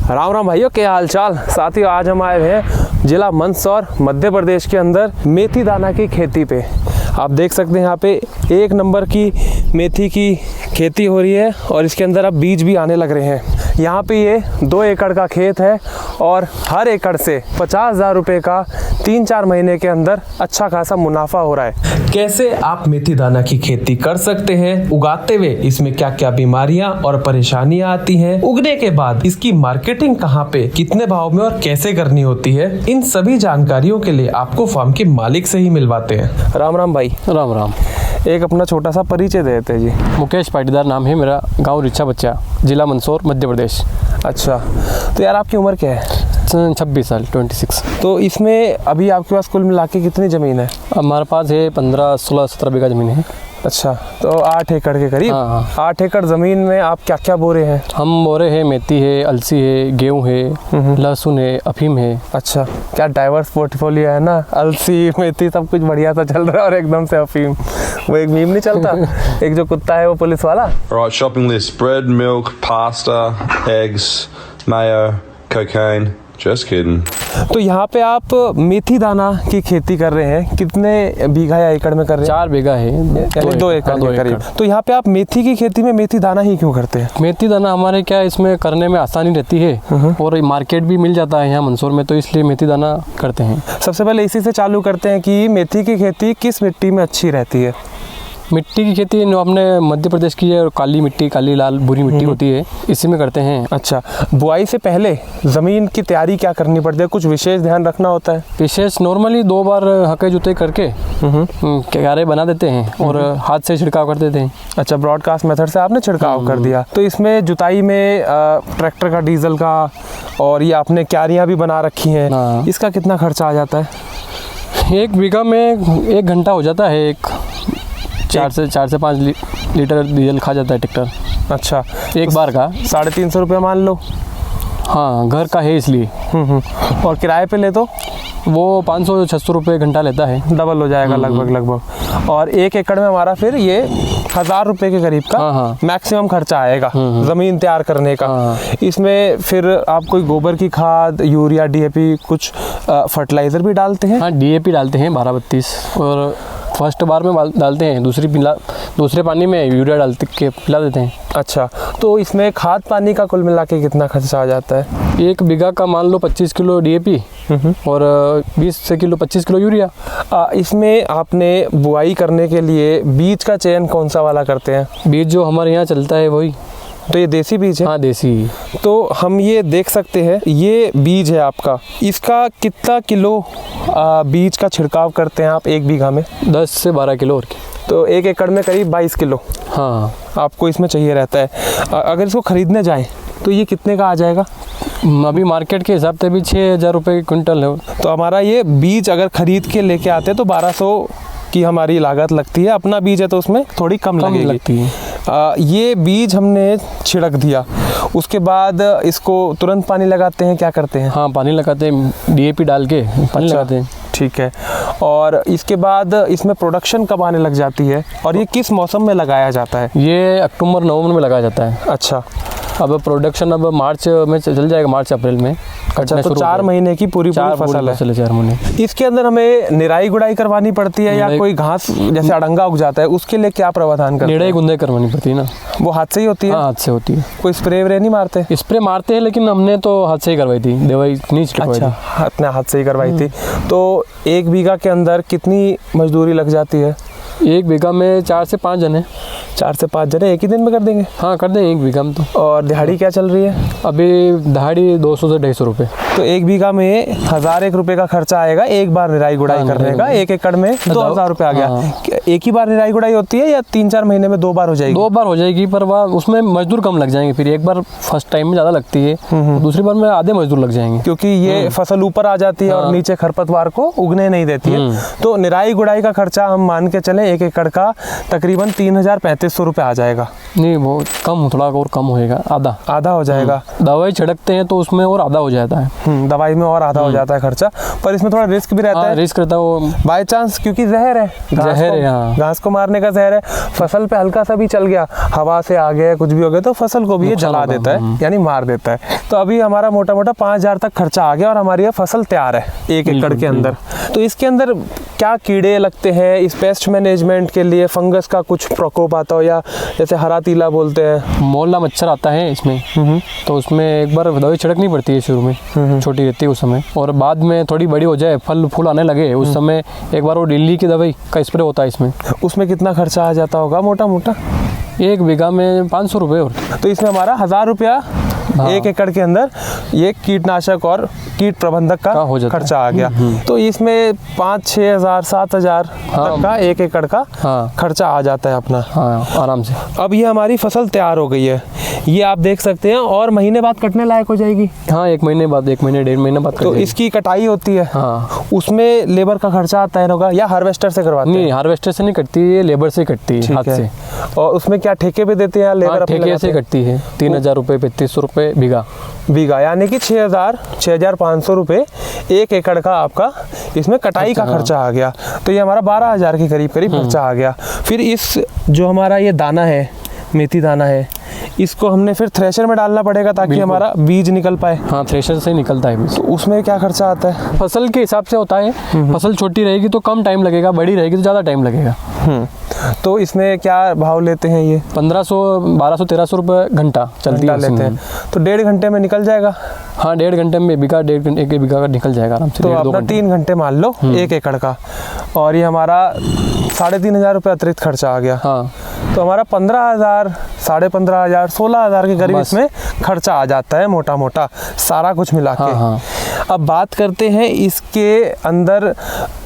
राम राम भाइयों, क्या हाल चाल। साथियों, आज हम आए हैं जिला मंदसौर मध्य प्रदेश के अंदर मेथी दाना की खेती पे। आप देख सकते हैं यहाँ पे एक नंबर की मेथी की खेती हो रही है और इसके अंदर अब बीज भी आने लग रहे हैं। यहाँ पे ये 2 एकड़ का खेत है और हर एकड़ से 50,000 रुपये का 3-4 महीने के अंदर अच्छा खासा मुनाफा हो रहा है। कैसे आप मेथी दाना की खेती कर सकते हैं, उगाते हुए इसमें क्या क्या बीमारियां और परेशानियां आती हैं, उगने के बाद इसकी मार्केटिंग कहाँ पे, कितने भाव में और कैसे करनी होती है, इन सभी जानकारियों के लिए आपको फार्म के मालिक से ही मिलवाते हैं। राम राम भाई। राम राम। एक अपना छोटा सा परिचय देते हैं जी। मुकेश पाटीदार नाम है मेरा, गांव रिच्छा बच्चा, जिला मंदसौर मध्य प्रदेश। अच्छा, तो यार आपकी उम्र क्या है? 26 साल, 26। तो इसमें अभी आपके पास कुल मिला के कितनी ज़मीन है? हमारे पास है 15, 16, 17 बीघा ज़मीन है। अच्छा, तो 8 एकड़ के करीब। हाँ। 8 एकड़ ज़मीन में आप क्या क्या बो रहे हैं? हम बोरे हैं, मेथी है, अलसी है, गेहूँ है, लहसुन है, अफीम है। अच्छा, क्या डाइवर्स पोर्टफोलियो है ना। अलसी, मेथी सब कुछ बढ़िया सा चल रहा है और एकदम से अफीम। वो एक मीम नहीं चलता, एक जो कुत्ता है वो पुलिस वाला। Right, shopping list: bread, milk, pasta, eggs, mayo, cocaine. Just kidding. तो यहाँ पे आप मेथी दाना की खेती कर रहे हैं, कितने बीघा या एकड़ में कर रहे हैं? 4 बीघा है, यानी 2 एकड़ के करीब। तो यहाँ पे आप मेथी की खेती में मेथी दाना ही क्यों करते हैं? मेथी दाना हमारे क्या इसमें करने में आसानी रहती है और मार्केट भी मिल जाता है यहाँ मंदसौर में, तो इसलिए मेथी दाना करते हैं। सबसे पहले इसी से चालू करते हैं कि मेथी की खेती किस मिट्टी में अच्छी रहती है? मिट्टी की खेती जो अपने मध्य प्रदेश की है, काली मिट्टी, काली लाल बुरी मिट्टी होती है, इसी में करते हैं। अच्छा, बुआई से पहले ज़मीन की तैयारी क्या करनी पड़ती है? कुछ विशेष ध्यान रखना होता है? विशेष नॉर्मली 2 बार हके जुताई करके क्यारे बना देते हैं और हाथ से छिड़काव कर देते हैं। अच्छा, ब्रॉडकास्ट मेथड से आपने छिड़काव कर दिया। तो इसमें जुताई में ट्रैक्टर का, डीजल का और ये आपने क्यारियाँ भी बना रखी हैं, इसका कितना खर्चा आ जाता है? 1 बीघा में 1 घंटा हो जाता है। 4 से 5 लीटर डीजल खा जाता है ट्रैक्टर। अच्छा, एक बार का 350 रुपये मान लो। हाँ, घर का है इसलिए। और किराए पे ले तो वो 500-600 रुपये घंटा लेता है, डबल हो जाएगा लगभग। और 1 एकड़ में हमारा फिर ये 1000 रुपये के करीब का मैक्सिमम खर्चा आएगा ज़मीन तैयार करने का। इसमें फिर आप कोई गोबर की खाद, यूरिया, DAP, कुछ फर्टिलाइज़र भी डालते हैं? हाँ, DAP डालते हैं 12-32 और फर्स्ट बार में डालते हैं, दूसरे पानी में यूरिया डालते के पिला देते हैं। अच्छा, तो इसमें खाद पानी का कुल मिला के कितना खर्चा आ जाता है? 1 बीघा का मान लो 25 किलो DAP और 20 से किलो 25 किलो यूरिया। इसमें आपने बुआई करने के लिए बीज का चयन कौन सा वाला करते हैं? बीज जो हमारे यहाँ चलता है वही। तो ये देसी बीज है? हाँ, देसी। तो हम ये देख सकते हैं, ये बीज है आपका, इसका कितना किलो बीज का छिड़काव करते हैं आप 1 बीघा में? 10 से 12 किलो। और तो 1 एकड़ में करीब 22 किलो हाँ आपको इसमें चाहिए रहता है। अगर इसको ख़रीदने जाएं तो ये कितने का आ जाएगा? अभी मार्केट के हिसाब से भी 6,000 रुपये क्विंटल है। तो हमारा ये बीज अगर ख़रीद के लेके आते हैं तो 1200 की हमारी लागत लगती है। अपना बीज है तो उसमें थोड़ी कम लगती है। ये बीज हमने छिड़क दिया, उसके बाद इसको तुरंत पानी लगाते हैं, क्या करते हैं? हाँ, पानी लगाते हैं, DAP डाल के पानी लगाते हैं। ठीक है। और इसके बाद इसमें प्रोडक्शन कब आने लग जाती है और ये किस मौसम में लगाया जाता है? ये अक्टूबर-नवंबर में लगाया जाता है। अच्छा, अब प्रोडक्शन अब मार्च में चल जाएगा, मार्च-अप्रैल में। अच्छा, तो 4 महीने की पूरी फसल है। 4 महीने। इसके अंदर हमें निराई गुड़ाई करवानी पड़ती है या कोई घास जैसे अड़ंगा उग जाता है, उसके लिए क्या प्रावधान करते हैं? निराई गुंदाई करवानी पड़ती है ना। वो हाथ से ही होती है? हाँ, हाथ से होती है। कोई स्प्रे व्रे नहीं मारते? स्प्रे मारते हैं, लेकिन हमने तो हाथ से ही करवाई थी, दवाई नहीं छिड़कवाई थी। अच्छा, अपने हाथ से ही करवाई थी। तो 1 बीघा के अंदर कितनी मजदूरी लग जाती है? 1 बीघा में 4 से 5 जने। 4 से 5 जने एक ही दिन में कर देंगे? हाँ, कर दें 1 बीघा में। तो और दिहाड़ी क्या चल रही है अभी? दिहाड़ी 200 से 250 रुपये। तो 1 बीघा में 1001 रुपये का खर्चा आएगा एक बार निराई गुड़ाई करने का। 1 एकड़ में 2000 रुपये आ गया। एक ही बार निराई गुड़ाई होती है या 3-4 महीने में 2 बार हो जाएगी? 2 बार हो जाएगी, पर वह उसमें मजदूर कम लग जाएंगे। फिर एक बार फर्स्ट टाइम में ज़्यादा लगती है, दूसरी बार में आधे मजदूर लग जाएंगे, क्योंकि ये फसल ऊपर आ जाती है और नीचे खरपतवार को उगने नहीं देती है। तो निराई गुड़ाई का खर्चा हम मान के चलें हैं 1 एकड़ का तकरीबन 3,3500 रुपये आ जाएगा। नहीं बहुत कम, थोड़ा और कम होएगा, आधा हो जाएगा। दवाई छिड़कते हैं तो उसमें और आधा हो जाता है। दवाई में और आधा हो जाता है खर्चा, पर इसमें थोड़ा रिस्क भी रहता है। रिस्क रहता है वो बाय चांस, क्योंकि जहर है, घास को मारने का जहर है। फसल पे हल्का सा भी चल गया, हवा से आ गया, कुछ भी हो गया तो फसल को भी ये जला देता है, यानी मार देता है। तो अभी हमारा मोटा मोटा 5,000 तक खर्चा आ गया और हमारी ये फसल तैयार है 1 एकड़ के अंदर। तो इसके अंदर क्या कीड़े लगते हैं, इस पेस्ट मैनेजमेंट के लिए फंगस का कुछ प्रकोप आता हो, या जैसे हरा तीला बोलते हैं, मोहल्ला मच्छर आता है इसमें, तो उसमें एक बार दवाई छिड़कनी पड़ती है शुरू में, छोटी रहती है उस समय, और बाद में थोड़ी बड़ी हो जाए, फल फूल आने लगे, उस समय एक बार वो डिल्ली की दवाई का स्प्रे होता है इसमें। उसमें कितना खर्चा आ जाता होगा मोटा मोटा? 1 बीघा में 500 रुपये। और तो इसमें हमारा 1,000 रुपया 1 एकड़ के अंदर ये कीटनाशक और कीट प्रबंधक का खर्चा आ गया। तो इसमें 5-6 हज़ार 7,000 तक का 1 एकड़ का खर्चा आ जाता है अपना आराम से। अब ये हमारी फसल तैयार हो गई है, ये आप देख सकते हैं, और महीने बाद कटने लायक हो जाएगी। 1 महीने बाद, 1 महीने 1.5 महीने बाद। तो इसकी कटाई होती है, उसमें लेबर का खर्चा आता है होगा, या हार्वेस्टर से करवाते हैं? नहीं, हार्वेस्टर से नहीं कटती है, लेबर से कटती है, हाथ से। और उसमें क्या ठेके पे देते हैं, लेबर ठेके से कटती है? 3,000 रुपये 3,500 रुपये बीघा, यानी कि 6,500 रुपये 1 एकड़ का आपका इसमें कटाई का खर्चा आ गया। तो ये हमारा 12,000 के करीब खर्चा आ गया। फिर इस जो हमारा ये दाना है, मेथी दाना है, इसको हमने फिर थ्रेशर में डालना पड़ेगा ताकि हमारा बीज निकल पाए। थ्रेशर से निकलता है बीज। तो उसमें क्या खर्चा आता है? फसल के हिसाब से होता है, फसल छोटी रहेगी तो कम टाइम लगेगा, बड़ी रहेगी तो ज़्यादा टाइम लगेगा। तो इसमें क्या भाव लेते हैं ये? 1500, 1200, 1300 रुपये घंटा चलती है लेते हैं। तो 1.5 घंटे में निकल जाएगा? 1.5 घंटे में 1 बीघा का निकल जाएगा आराम से। तो अपना 3 घंटे मान लो 1 एकड़ का, और ये हमारा 3,500 रुपये अतिरिक्त खर्चा आ गया। तो हमारा 15,000, 15,500, 16,000 के करीब इसमें खर्चा आ जाता है मोटा मोटा, सारा कुछ मिला के। अब बात करते हैं इसके अंदर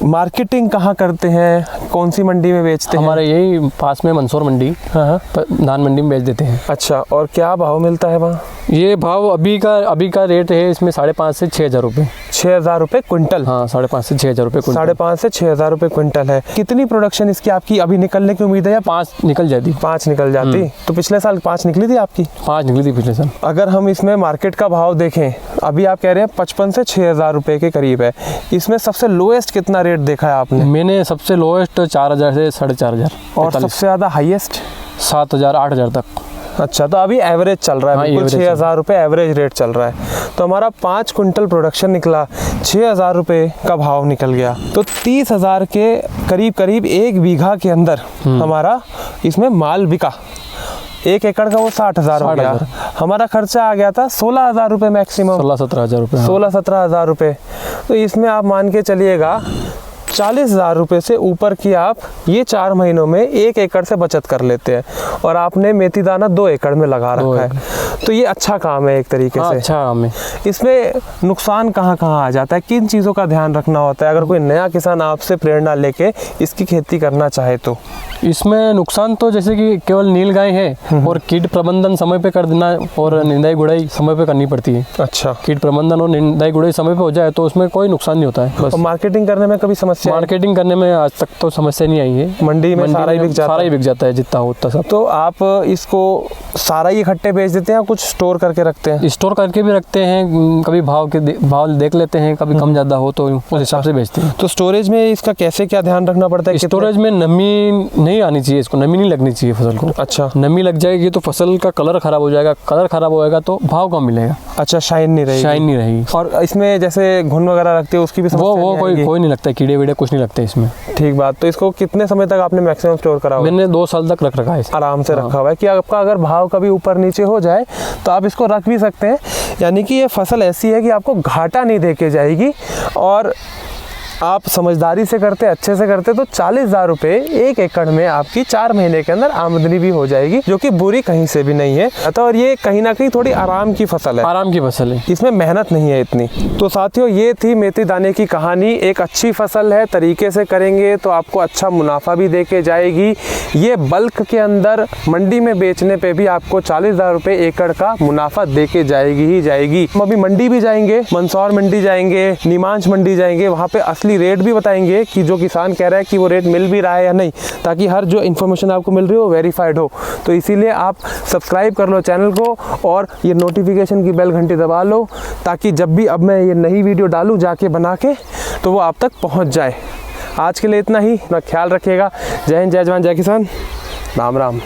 मार्केटिंग कहाँ करते हैं, कौन सी मंडी में बेचते हैं? हमारे यही पास में मंदसौर मंडी, धान मंडी में बेच देते हैं। अच्छा, और क्या भाव मिलता है वहाँ? ये भाव अभी का रेट है इसमें 5,500 से 6,000 रुपये। 6,000 रुपये क्विंटल? 5,500 से 6,000 रुपये क्विंटल। 5,500 से 6,000 रुपये क्विंटल है। कितनी प्रोडक्शन इसकी आपकी अभी निकलने की उम्मीद है, या 5 निकल जाती? 5 निकल जाती। तो पिछले साल 5 निकली थी आपकी? 5 निकली थी पिछले साल। अगर हम इसमें मार्केट का भाव देखें, अभी आप कह रहे हैं 55 से 6,000 रुपये के करीब है, इसमें सबसे लोएस्ट कितना रेट देखा है आपने? मैंने सबसे लोएस्ट 4,000 से 4,500। और सबसे ज़्यादा हाईएस्ट 7,000 8,000 तक। अच्छा, तो अभी एवरेज चल रहा है, 6,000 रुपये एवरेज रेट चल रहा है। तो हमारा 5 क्विंटल प्रोडक्शन निकला, 6,000 रुपये का भाव निकल गया। तो 30,000 के करीब 1 बीघा के अंदर हमारा इसमें माल बिका। 1 एकड़ का वो 60,000 हो गया। हमारा खर्चा आ गया था 16,000 रुपये मैक्सिमम, 16-17,000 रुपये, 16-17,000 रुपये। तो इसमें आप मान के चलिएगा 40,000 रुपये से ऊपर की आप ये 4 महीनों में 1 एकड़ से बचत कर लेते हैं, और आपने मेथी दाना 2 एकड़ में लगा रखा है। तो ये अच्छा काम है एक तरीके से। अच्छा काम है। इसमें नुकसान कहाँ कहाँ आ जाता है, किन चीज़ों का ध्यान रखना होता है अगर कोई नया किसान आपसे प्रेरणा लेके इसकी खेती करना चाहे तो? इसमें नुकसान तो जैसे कि केवल नील गाय है, और कीट प्रबंधन समय पे कर देना, और निंदाई गुड़ाई समय पे करनी पड़ती है। अच्छा, कीट प्रबंधन और निंदाई गुड़ाई समय पे हो जाए तो उसमें कोई नुकसान नहीं होता है। बस मार्केटिंग करने में कभी समस्या? मार्केटिंग करने में आज तक तो समस्या नहीं आई है। मंडी में सारा ही बिक जाता है जितना हो उतना सब। तो आप इसको सारा ही इकट्ठे बेच देते हैं, कुछ स्टोर करके रखते हैं? स्टोर करके भी रखते हैं, कभी भाव देख लेते हैं, कभी कम ज़्यादा हो तो उस हिसाब से बेचते हैं। तो स्टोरेज में इसका कैसे क्या ध्यान रखना पड़ता है? स्टोरेज में नमी नहीं आनी चाहिए, इसको नमी नहीं लगनी चाहिए फसल को। अच्छा, नमी लग जाएगी तो फसल का कलर खराब हो जाएगा, कलर खराब होएगा तो भाव कम मिलेगा। अच्छा, शाइन नहीं रहेगी। और इसमें जैसे घुन वगैरह रखते हैं उसकी भी समस्या? वो कोई नहीं लगता है, कीड़े वीड़े कुछ नहीं लगते इसमें। ठीक बात। तो इसको कितने समय तक आपने मैक्सिमम स्टोर करा हुआ? मैंने 2 साल तक रखा है, आराम से रखा हुआ है कि आपका अगर भाव कभी ऊपर नीचे हो जाए तो आप इसको रख भी सकते हैं। यानी कि ये फसल ऐसी है कि आपको घाटा नहीं दे के जाएगी, और आप समझदारी से करते, अच्छे से करते तो 40,000 रुपये 1 एकड़ में आपकी 4 महीने के अंदर आमदनी भी हो जाएगी, जो कि बुरी कहीं से भी नहीं है। अतः और ये कहीं ना कहीं थोड़ी आराम की फसल है। आराम की फसल है, इसमें मेहनत नहीं है इतनी। तो साथियों, ये थी मेथी दाने की कहानी। एक अच्छी फसल है, तरीके से करेंगे तो आपको अच्छा मुनाफा भी दे के जाएगी। ये बल्क के अंदर मंडी में बेचने पे भी आपको 40,000 रुपये एकड़ का मुनाफा दे के जाएगी ही जाएगी। हम अभी मंडी भी जाएंगे, मंदसौर मंडी जाएंगे, नीमांच मंडी जाएंगे, वहाँ पे असली असली रेट भी बताएंगे कि जो किसान कह रहा है कि वो रेट मिल भी रहा है या नहीं, ताकि हर जो इन्फॉर्मेशन आपको मिल रही हो वेरीफाइड हो। तो इसीलिए आप सब्सक्राइब कर लो चैनल को और ये नोटिफिकेशन की बेल घंटी दबा लो, ताकि जब भी अब मैं ये नई वीडियो डालूँ जाके बना के, तो वो आप तक पहुँच जाए। आज के लिए इतना ही, अपना ख्याल रखिएगा। जय हिंद, जय जवान, जय किसान, राम राम।